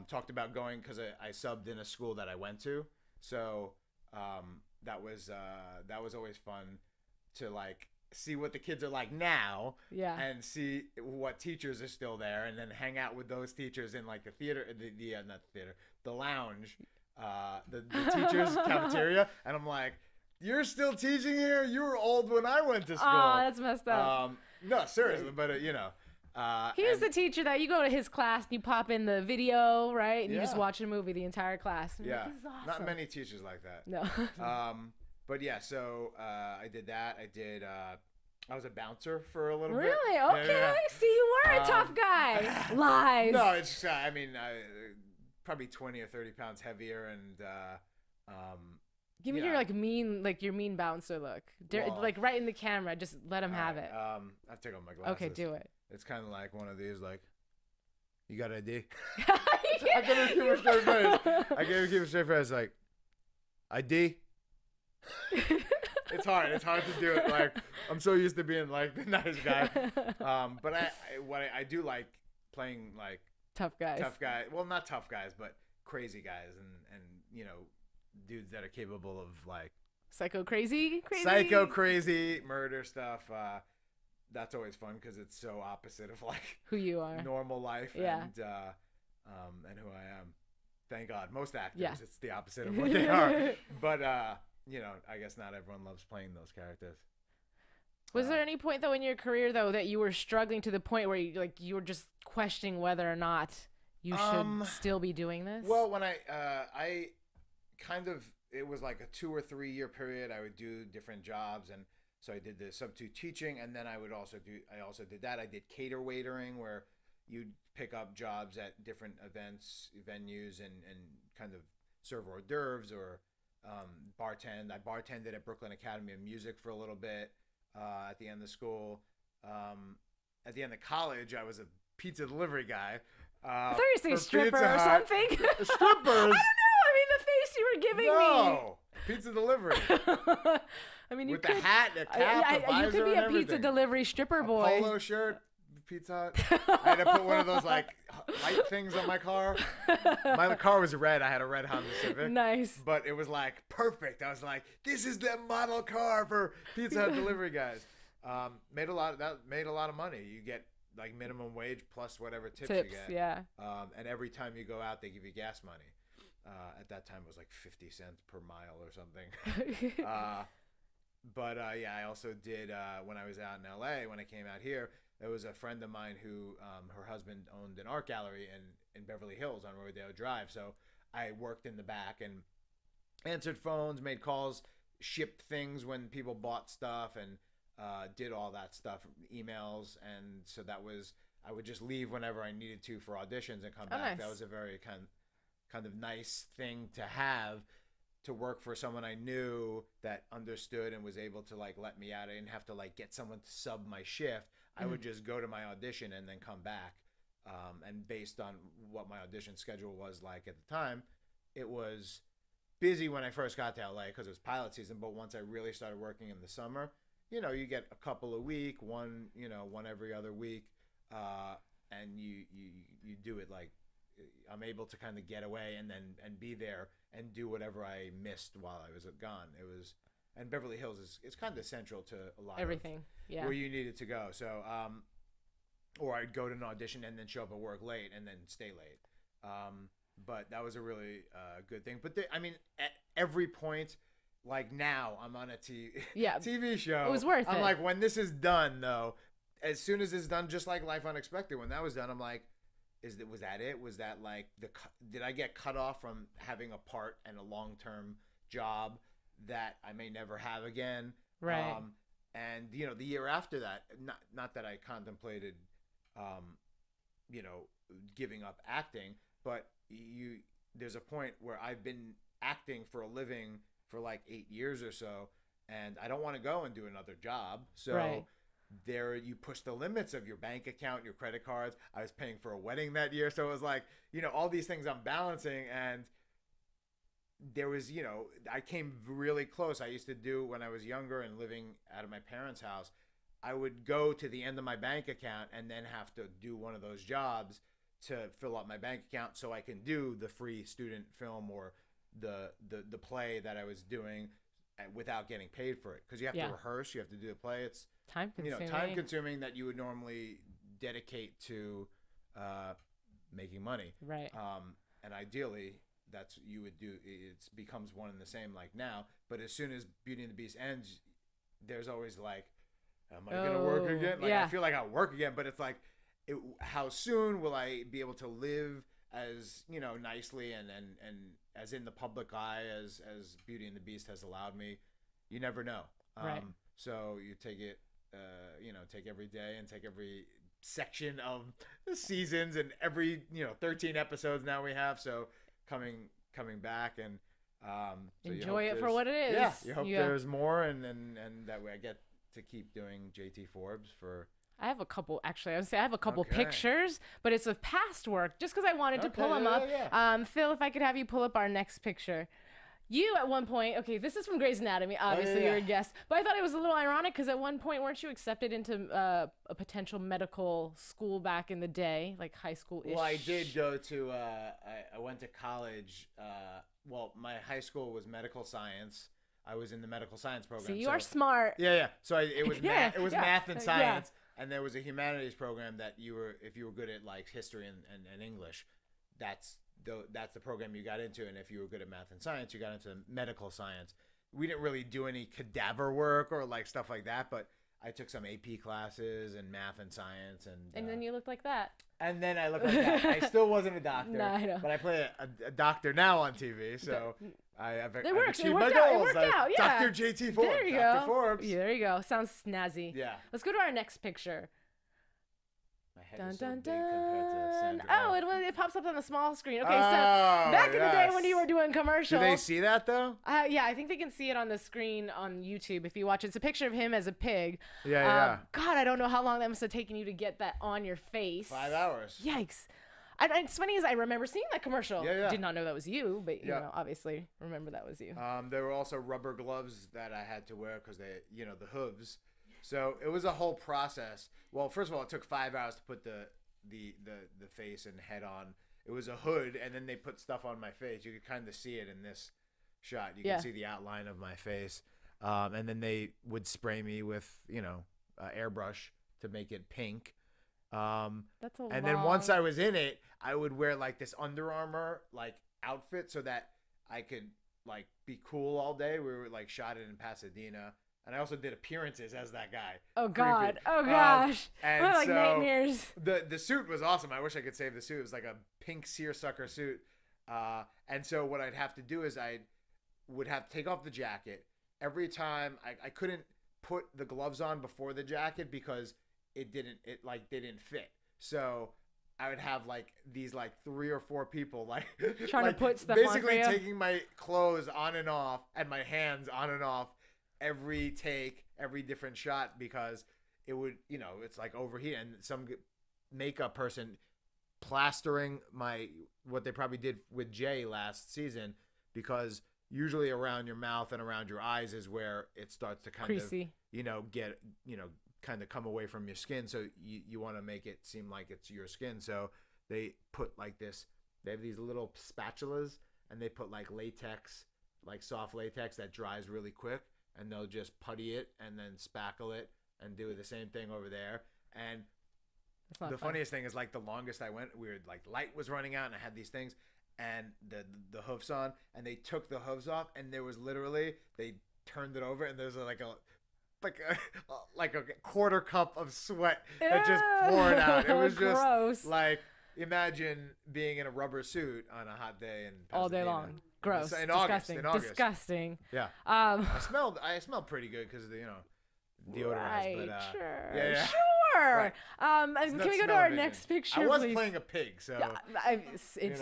talked about going because I subbed in a school that I went to. So that was always fun to like see what the kids are like now, and see what teachers are still there, and then hang out with those teachers in like the theater, not the theater, the lounge, the teachers cafeteria, and I'm like, you're still teaching here? You were old when I went to school. Oh, that's messed up. No, seriously, but He's the teacher that you go to his class and you pop in the video, right? And you just watch a movie the entire class. And yeah, this is awesome. Not many teachers like that. No. But yeah, so I did that. I was a bouncer for a little bit. Really? Okay. Yeah. See, you were a tough guy. Lies. No, it's I mean, probably 20 or 30 pounds heavier, and give me your your mean bouncer look. Like right in the camera. Just let him have it. I've taken off my glasses. Okay, do it. It's kind of like one of these, like, you got ID? I gotta keep a straight face. I gotta keep a straight face, like, ID? It's hard to do it. Like, I'm so used to being like the nice guy. But I do like playing like tough guys. Well, not tough guys, but crazy guys, and dudes that are capable of like psycho crazy murder stuff. That's always fun because it's so opposite of like who you are, normal life, and who I am. Thank God, most actors, it's the opposite of what they are. But I guess not everyone loves playing those characters. Was there any point though in your career though that you were struggling to the point where you were just questioning whether or not you should still be doing this? Well, when I kind of, it was like a 2 or 3 year period. I would do different jobs, and so I did the substitute teaching, and then I also did that. I did cater waitering, where you'd pick up jobs at different events, venues, and kind of serve hors d'oeuvres or bartend. I bartended at Brooklyn Academy of Music for a little bit at the end of school. At the end of college, I was a pizza delivery guy. I thought you were saying stripper or something. Strippers. I don't know. I mean, the face you were giving me. No, pizza delivery. I mean, with the hat, the cap, the visor, you could be and a pizza delivery stripper boy. Polo shirt, Pizza Hut. I had to put one of those like light things on my car. My car was red. I had a red Honda Civic. Nice. But it was like perfect. I was like, this is the model car for Pizza Hut delivery guys. Made a lot of money. You get like minimum wage plus whatever tips you get. Yeah. And every time you go out, they give you gas money. At that time, it was like 50 cents per mile or something. But yeah, I also did when I was out in LA. When I came out here, there was a friend of mine who her husband owned an art gallery in Beverly Hills on Rodeo Drive. So I worked in the back and answered phones, made calls, shipped things when people bought stuff, and did all that stuff, emails. And so that was, I would just leave whenever I needed to for auditions and come back. Nice. That was a very kind of nice thing to have, to work for someone I knew that understood and was able to like let me out. I didn't have to like get someone to sub my shift. I would just go to my audition and then come back. And based on what my audition schedule was like at the time, it was busy when I first got to LA because it was pilot season. But once I really started working in the summer, you know, you get a couple a week, one every other week, and you do it like, I'm able to kind of get away and be there and do whatever I missed while I was gone. It was, and Beverly Hills it's kind of central to a lot Everything, of where you needed to go. So, or I'd go to an audition and then show up at work late and then stay late. But that was a really good thing. But I mean, at every point, like now, I'm on a TV show. It was worth it. I'm like, when this is done, though, as soon as it's done, just like Life Unexpected, when that was done, I'm like, was that it? Was that like did I get cut off from having a part and a long-term job that I may never have again? Right. And you know, the year after that, not that I contemplated, you know, giving up acting, but there's a point where I've been acting for a living for like 8 years or so, and I don't want to go and do another job. So. Right. There, you push the limits of your bank account, your credit cards. I was paying for a wedding that year, so it was like, you know, all these things I'm balancing. And there was, you know, I came really close. I used to do, when I was younger and living out of my parents' house, I would go to the end of my bank account and then have to do one of those jobs to fill up my bank account so I can do the free student film or the play that I was doing without getting paid for it, because you have to rehearse, you have to do the play. It's time consuming. Time consuming that you would normally dedicate to making money. Right. And ideally, that's you would do. It becomes one and the same like now. But as soon as Beauty and the Beast ends, there's always like, am I gonna work again? Like I feel like I'll work again, but it's like, how soon will I be able to live as, you know, nicely and as in the public eye as Beauty and the Beast has allowed me? You never know. Right. So you take it, you know, take every day and take every section of the seasons and every, you know, 13 episodes now we have. So coming back and so enjoy it for what it is. Yeah, you hope there's more and that way I get to keep doing JT Forbes for. I have a couple, actually. I would say I have a couple pictures, but it's of past work, just because I wanted to pull them up. Yeah. Phil, if I could have you pull up our next picture. You, at one point, okay, this is from Grey's Anatomy. Obviously, you're a guest. But I thought it was a little ironic, because at one point, weren't you accepted into a potential medical school back in the day, like high school-ish? Well, I did go to, I went to college. Well, my high school was medical science. I was in the medical science program. So you are smart. Yeah. So it was math. It was math and science. Yeah. And there was a humanities program that if you were good at like history and English, that's the program you got into. And if you were good at math and science, you got into medical science. We didn't really do any cadaver work or like stuff like that, but I took some AP classes and math and science. And then you looked like that. And then I looked like that. I still wasn't a doctor. No, I know. But I play a doctor now on TV, so I've It worked achieved my goals. It worked out, yeah. Dr. JT Forbes. There you Dr. go. Forbes. Yeah, there you go. Sounds snazzy. Yeah. Let's go to our next picture. My head is so big compared to Sandra. Oh, it pops up on the small screen. Okay, so back in the day when you were doing commercials. Do they see that though? Yeah, I think they can see it on the screen on YouTube if you watch. It's a picture of him as a pig. Yeah. God, I don't know how long that must have taken you to get that on your face. 5 hours. Yikes. And it's funny is I remember seeing that commercial. Yeah. Did not know that was you, but you know, obviously remember that was you. There were also rubber gloves that I had to wear because they, you know, the hooves. So it was a whole process. Well, first of all, it took 5 hours to put the face and head on. It was a hood, and then they put stuff on my face. You could kind of see it in this shot. You can see the outline of my face. And then they would spray me with, you know, airbrush to make it pink. That's a And then once I was in it, I would wear like this Under Armour like outfit so that I could like be cool all day. We were like shot it in Pasadena. And I also did appearances as that guy. Oh God! Creepy. Oh gosh! And What, like so nightmares. The suit was awesome. I wish I could save the suit. It was like a pink seersucker suit. And so what I'd have to do is I would have to take off the jacket every time. I couldn't put the gloves on before the jacket because they didn't fit. So I would have like these like 3 or 4 people like Trying to put stuff basically on for you. taking my clothes on and off and my hands on and off every take, every different shot, because it would, it's like overheat, and some makeup person plastering what they probably did with Jay last season, because usually around your mouth and around your eyes is where it starts to kind Creasy. of get kind of come away from your skin, so you want to make it seem like it's your skin. So they put like this, they have these little spatulas, and they put like latex, like soft latex that dries really quick, and they'll just putty it and then spackle it and do the same thing over there. And the funniest thing is, like, the longest I went, light was running out, and I had these things and the hoofs on, and they took the hooves off, and there was literally, they turned it over, and there's like a quarter cup of sweat that just poured out. It was just gross. like, imagine being in a rubber suit on a hot day in Pasadena. All day long. Gross. In Disgusting. August. Disgusting. Yeah. I smelled pretty good because of the deodorant. Right. But, Sure. yeah. Sure. Right. And can we go to our next picture, I was please? playing a pig, so It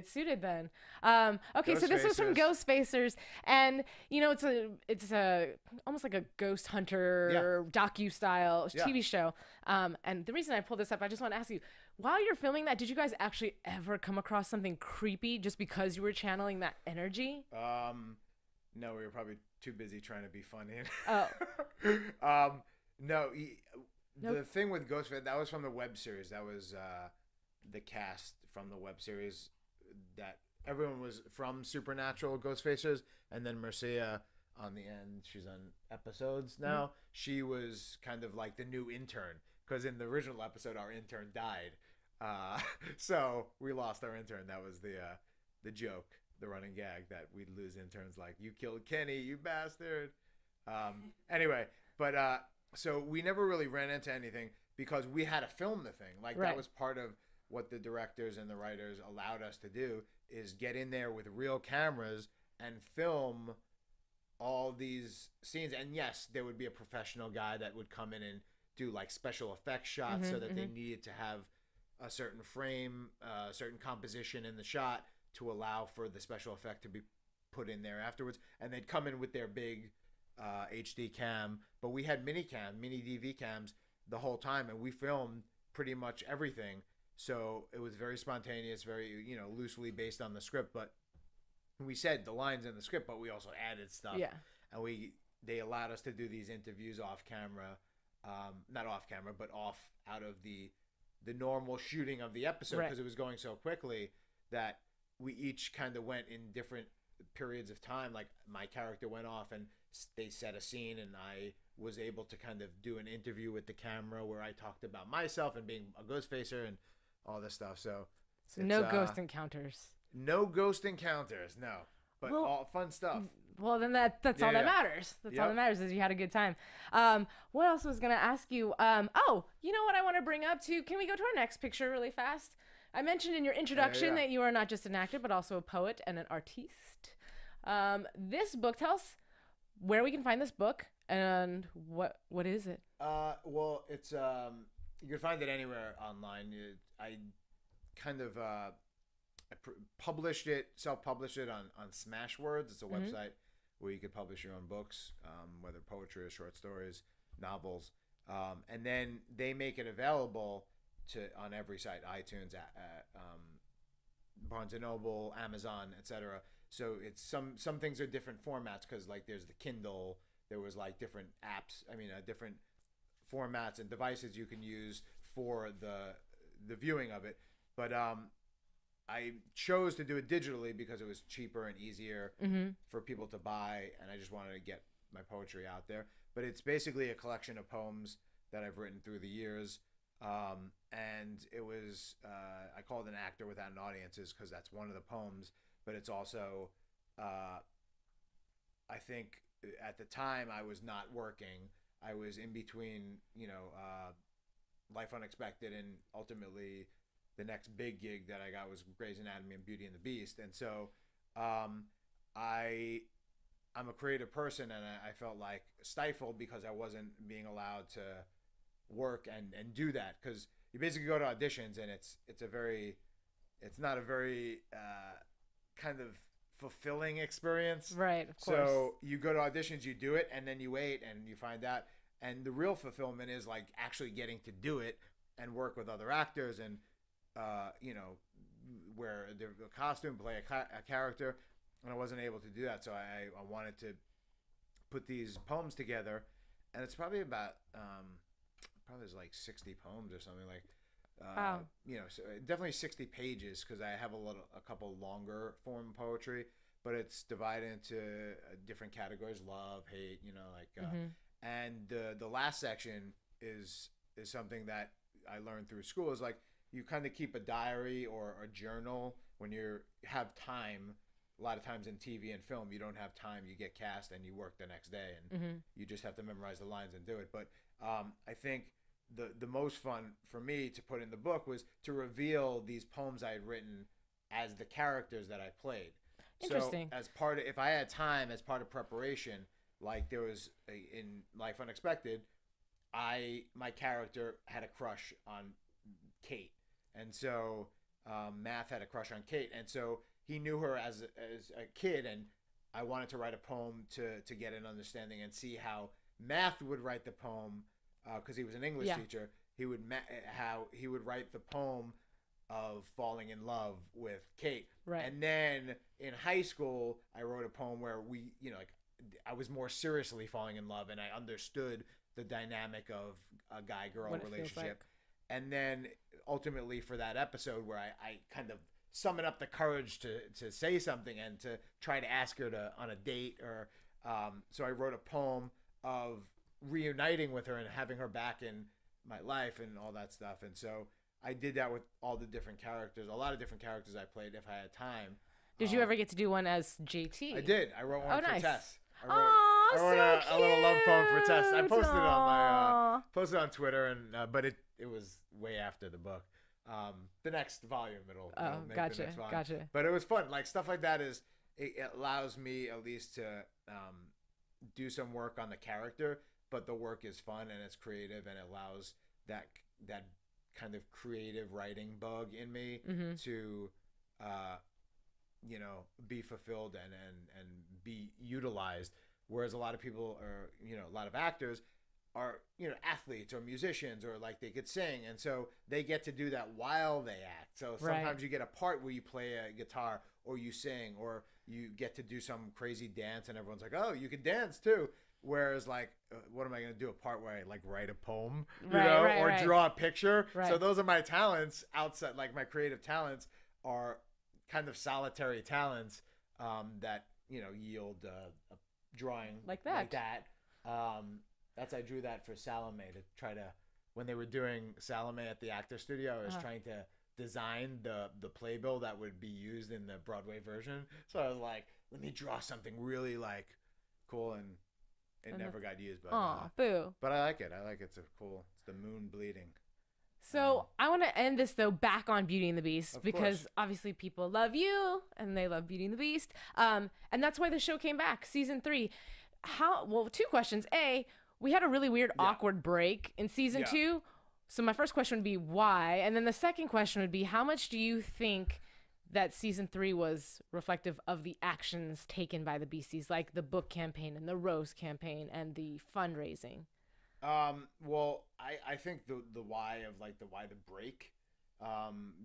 suited then. Okay, so this was from Ghostfacers. Ghostfacers, and it's a almost like a ghost hunter docu style TV show. And the reason I pulled this up, I just want to ask you, while you're filming that, did you guys actually ever come across something creepy just because you were channeling that energy? No, we were probably too busy trying to be funny. Oh. No. Nope. The thing with Ghostface, that was from the web series. That was the cast from the web series. That everyone was from Supernatural Ghostfacers, and then Marcia on the end. She's on episodes now. Mm-hmm. She was kind of like the new intern, because in the original episode, our intern died. So we lost our intern. That was the joke, the running gag, that we'd lose interns like, you killed Kenny, you bastard. Anyway, but so we never really ran into anything because we had to film the thing. Like, right. That was part of what the directors and the writers allowed us to do, is get in there with real cameras and film all these scenes. And yes, there would be a professional guy that would come in and do like special effects shots, so that they needed to have a certain frame, certain composition in the shot to allow for the special effect to be put in there afterwards. And they'd come in with their big HD cam, but we had mini DV cams the whole time, and we filmed pretty much everything. So it was very spontaneous, very, loosely based on the script, but we said the lines in the script, but we also added stuff. Yeah. And they allowed us to do these interviews off camera, not off camera, but out of the normal shooting of the episode, because it was going so quickly that we each kind of went in different periods of time. Like, my character went off and they set a scene, and I was able to kind of do an interview with the camera where I talked about myself and being a ghost facer and all this stuff. So no ghost encounters. No ghost encounters, no. But all fun stuff. Well, then that's all that matters. That's all that matters, is you had a good time. What else was going to ask you? Oh, you know what I want to bring up too? Can we go to our next picture really fast? I mentioned in your introduction that you are not just an actor, but also a poet and an artiste. This book, tell us where we can find this book and what is it? Well, it's you can find it anywhere online. I kind of self-published it on Smashwords. It's a website where you could publish your own books, whether poetry or short stories, novels, and then they make it available on every site: iTunes, Barnes & Noble, Amazon, etc. So it's some things are different formats, because like there's the Kindle, there was like different apps. Different formats and devices you can use for the viewing of it. But I chose to do it digitally because it was cheaper and easier for people to buy, and I just wanted to get my poetry out there. But it's basically a collection of poems that I've written through the years. And it was, I called An Actor Without an Audiences because that's one of the poems. but it's also, I think at the time I was not working. I was in between, Life Unexpected, and ultimately the next big gig that I got was Grey's Anatomy and Beauty and the Beast. And so I'm a creative person, and I felt like stifled because I wasn't being allowed to work and do that, because you basically go to auditions and it's not a very kind of fulfilling experience. Right, of course. So you go to auditions, you do it, and then you wait and you find out. And the real fulfillment is like actually getting to do it and work with other actors and, wear the costume, play a character. And I wasn't able to do that. So I wanted to put these poems together. And it's probably about, there's like 60 poems or something, like, wow. So definitely 60 pages, because I have a couple longer form poetry, but it's divided into different categories: love, hate, and the last section is something that I learned through school. Is like you kind of keep a diary or a journal when you have time. A lot of times in TV and film, you don't have time. You get cast and you work the next day, and you just have to memorize the lines and do it. But I think the most fun for me to put in the book was to reveal these poems I had written as the characters that I played. Interesting. So if I had time as part of preparation, like there was in Life Unexpected, my character had a crush on Kate, and so Math had a crush on Kate, and so he knew her as a kid, and I wanted to write a poem to get an understanding and see how Math would write the poem, because he was an English teacher. How he would write the poem of falling in love with Kate. Right. And then in high school, I wrote a poem where I was more seriously falling in love, and I understood the dynamic of a guy-girl relationship. Like. And then ultimately for that episode where I kind of summon up the courage to say something and to try to ask her on a date, or so I wrote a poem of reuniting with her and having her back in my life and all that stuff. And so I did that with all the different characters, a lot of different characters I played if I had time. Did you ever get to do one as JT? I did. I wrote one for nice. Tess. I wrote a little love poem for Tess. I posted it on posted on Twitter, and but it was way after the book. The next volume it'll make the next volume. Gotcha. But it was fun. Like stuff like that it allows me at least to do some work on the character, but the work is fun and it's creative, and it allows that kind of creative writing bug in me to be fulfilled and be utilized. Whereas a lot of people are, a lot of actors are, athletes or musicians, or like they could sing, and so they get to do that while they act. So sometimes you get a part where you play a guitar or you sing, or you get to do some crazy dance, and everyone's like, oh, you can dance too. Whereas like, what am I going to do? A part where I like write a poem, or draw a picture. Right. So those are my talents outside, like my creative talents are kind of solitary talents that, yield a drawing like that. I drew that for Salome to try to, when they were doing Salome at the Actor Studio, I was trying to design the playbill that would be used in the Broadway version. So I was like, let me draw something really like cool, and it never got used. But boo. But I like it. It's cool. It's the moon bleeding. So I want to end this though back on Beauty and the Beast, because course. Obviously people love you and they love Beauty and the Beast, and that's why the show came back, season 3. Two questions. A, we had a really weird awkward break in season 2, so my first question would be why, and then the second question would be how much do you think that season 3 was reflective of the actions taken by the Beasties, like the book campaign and the Rose campaign and the fundraising? Well, I think the why of like the break,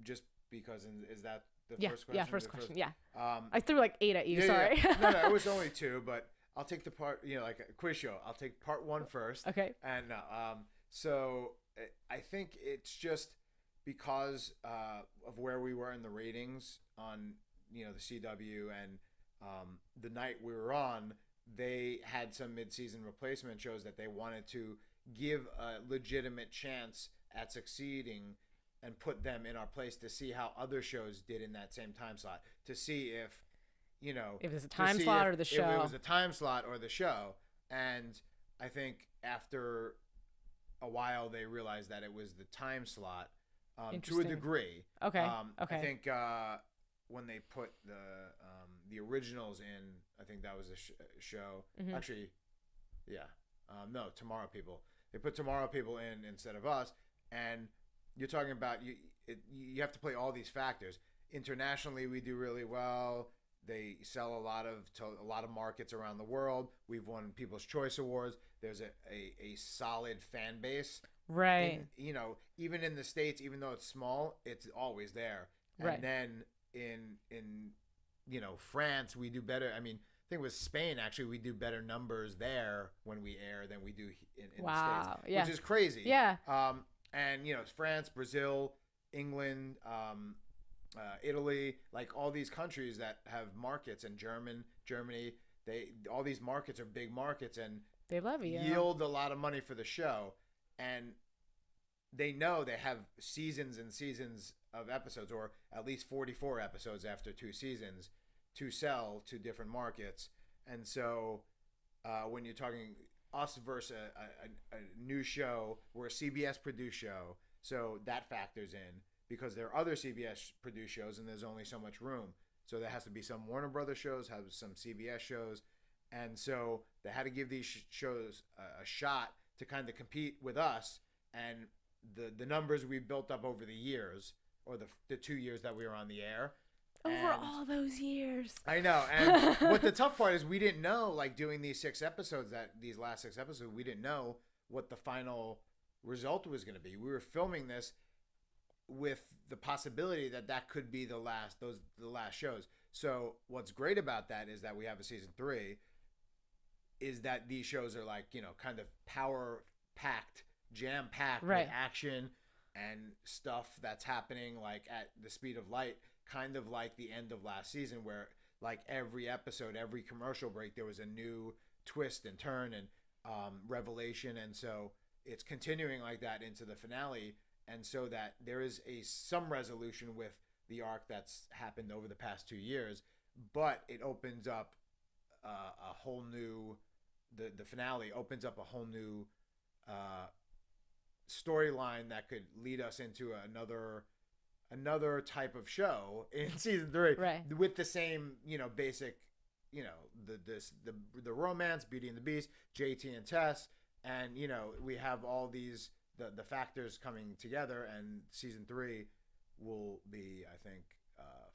just because is that the first question? Yeah, first question. Yeah. I threw like 8 at you. Yeah, sorry. Yeah. No, it was only 2, but I'll take the part, like a quiz show. I'll take part 1 first. Okay. And so I think it's just because of where we were in the ratings on the CW, and the night we were on, they had some mid-season replacement shows that they wanted to give a legitimate chance at succeeding and put them in our place to see how other shows did in that same time slot, to see if you know, if it's a to time see slot if- or the if show. it was a time slot or the show. And I think after a while they realized that it was the time slot to a Interesting. degree. Okay. Okay. I think when they put the originals in, I think that was the show. Mhm. Actually, yeah. No, Tomorrow People. They put Tomorrow People in instead of us, and you're talking about you have to play all these factors. Internationally, we do really well. They sell to a lot of markets around the world. We've won People's Choice Awards. There's a solid fan base. Right. You know, even in the States, even though it's small, it's always there. And Right. then in you know, France, we do better. I mean, I think it was Spain, actually, we do better numbers there when we air than we do in the Wow. States, Yeah. which is crazy. Yeah. And, you know, it's France, Brazil, England, Italy, like all these countries that have markets, and Germany, all these markets are big markets and They love you. yield a lot of money for the show. And they know they have seasons and seasons of episodes, or at least 44 episodes after 2 seasons, to sell to different markets. And so when you're talking us versus a new show, we're a CBS produced show, so that factors in, because there are other CBS produced shows and there's only so much room. So there has to be some Warner Brothers shows, have some CBS shows, and so they had to give these shows a shot to kind of compete with us. And the numbers we built up over the years, or the 2 years that we were on the air. Over And all those years. I know. And what the tough part is, we didn't know, like doing these last 6 episodes, we didn't know what the final result was going to be. We were filming this with the possibility that could be the last shows. So what's great about that is that we have a season 3, is that these shows are like, you know, kind of power packed, jam packed Right. with action and stuff that's happening like at the speed of light, kind of like the end of last season, where like every episode, every commercial break, there was a new twist and turn and revelation. And so it's continuing like that into the finale. And so that there is some resolution with the arc that's happened over the past 2 years, but it opens up a whole new, the finale opens up a whole new storyline that could lead us into another type of show in season 3, Right. with the same, you know, basic, you know, the romance, Beauty and the Beast, JT and Tess, and, you know, we have all these the factors coming together, and season 3 will be, I think,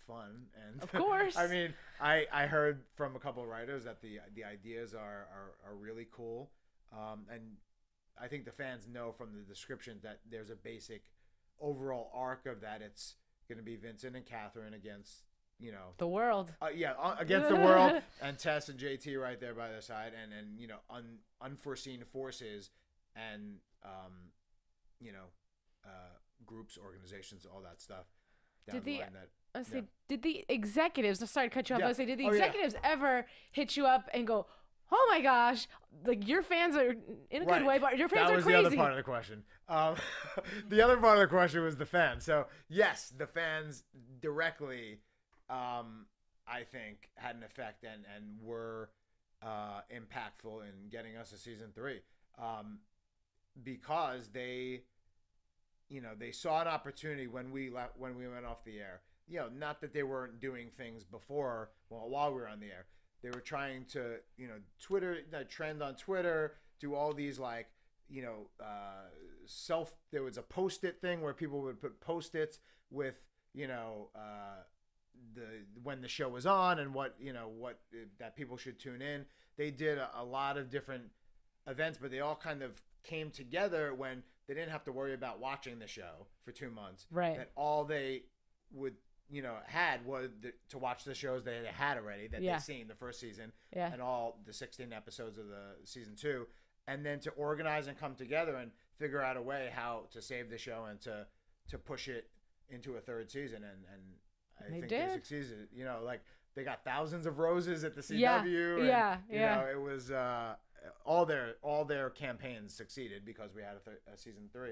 fun. And Of course. I mean, I heard from a couple of writers that the ideas are really cool, and I think the fans know from the description that there's a basic overall arc of that. It's going to be Vincent and Catherine against, you know, The world. against the world, and Tess and JT right there by their side, and you know, unforeseen forces, and you know, groups, organizations, all that stuff down the line. Did the executives, sorry to cut you off, Yeah. I say, did the Oh, yeah. executives ever hit you up and go, oh my gosh, like your fans are, in a Right. good way, but your fans That are was crazy. the other part of the question. The other part of the question was the fans. So yes, the fans directly, I think, had an effect and were impactful in getting us a season 3, because they, you know, they saw an opportunity when we went off the air. You know, not that they weren't doing things before, while we were on the air. They were trying to, you know, trend on Twitter, do all these, like, you know, there was a Post-it thing where people would put Post-its with, you know, when the show was on and what that people should tune in. They did a lot of different events, but they all kind of came together when they didn't have to worry about watching the show for 2 months. Right. That all they would, you know, had was to watch the shows they had already that they'd seen the first season, Yeah. and all the 16 episodes of the season 2, and then to organize and come together and figure out a way how to save the show and to push it into a 3rd season. And I They think did. they succeeded. You know, like, they got thousands of roses at the CW. Yeah, and, yeah, you yeah. know, it was all their campaigns succeeded because we had a season 3.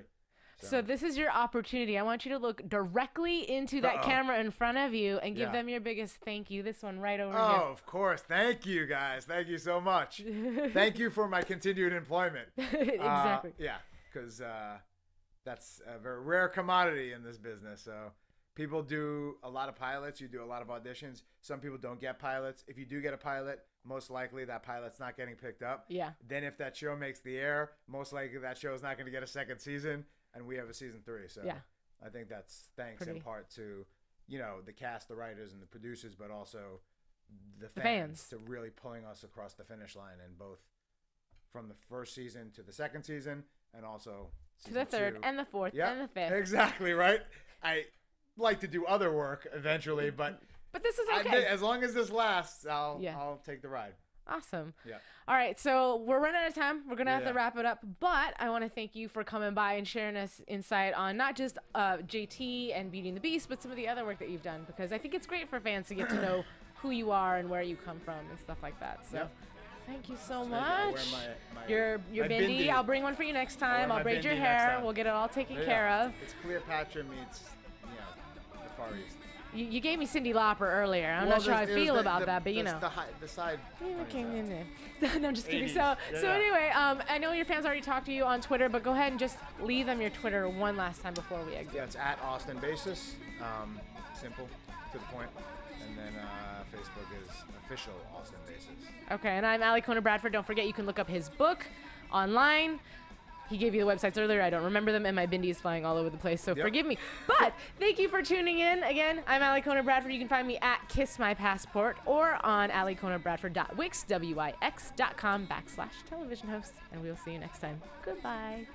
So this is your opportunity. I want you to look directly into that camera in front of you and give them your biggest thank you. This one right over here. Oh, of course. Thank you, guys. Thank you so much. Thank you for my continued employment. Exactly. Yeah, because that's a very rare commodity in this business. So people do a lot of pilots. You do a lot of auditions. Some people don't get pilots. If you do get a pilot, most likely that pilot's not getting picked up. Yeah. Then if that show makes the air, most likely that show is not going to get a second season, and we have a season 3. So yeah. I think that's thanks in part to, you know, the cast, the writers, and the producers, but also the fans to really pulling us across the finish line, and both from the first season to the second season, and also to the third and the fourth and the fifth. Exactly, right? I like to do other work eventually, but this is okay. As long as this lasts, I'll take the ride. Awesome. Yeah. All right, so we're running out of time. We're going to have to wrap it up, but I want to thank you for coming by and sharing us insight on not just JT and Beauty and the Beast, but some of the other work that you've done, because I think it's great for fans to get to know who you are and where you come from and stuff like that. So thank you so much. Your bindi. I'll bring one for you next time. I'll braid your hair. We'll get it all taken care of. It's Cleopatra meets, the Far East. You gave me Cyndi Lauper earlier. I'm not sure how I feel about that, but you know. The side. No, I'm just kidding. So anyway, I know your fans already talked to you on Twitter, but go ahead and just leave them your Twitter one last time before we exit. Yeah, it's at Austin Basis. Simple, to the point. And then Facebook is official Austin Basis. Okay, and I'm Alikona Bradford. Don't forget, you can look up his book online. He gave you the websites earlier. I don't remember them, and my bindi is flying all over the place, so forgive me. But thank you for tuning in. Again, I'm Alikona Bradford. You can find me at Kiss My Passport or on alikonabradford.wix.com/television host. And we will see you next time. Goodbye.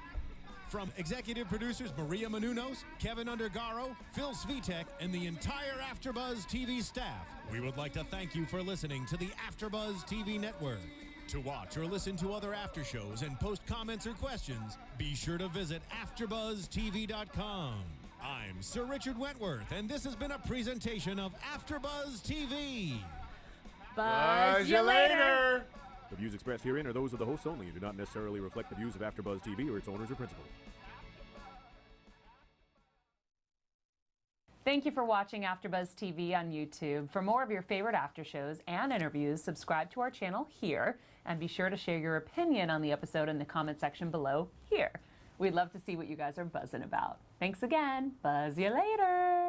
From executive producers Maria Menounos, Kevin Undergaro, Phil Svitek, and the entire AfterBuzz TV staff, we would like to thank you for listening to the AfterBuzz TV network. To watch or listen to other after shows and post comments or questions, be sure to visit AfterBuzzTV.com. I'm Sir Richard Wentworth, and this has been a presentation of AfterBuzz TV. Buzz you later. The views expressed herein are those of the hosts only and do not necessarily reflect the views of AfterBuzz TV or its owners or principals. Thank you for watching AfterBuzz TV on YouTube. For more of your favorite after shows and interviews, subscribe to our channel here, and be sure to share your opinion on the episode in the comment section below here. We'd love to see what you guys are buzzing about. Thanks again. Buzz you later.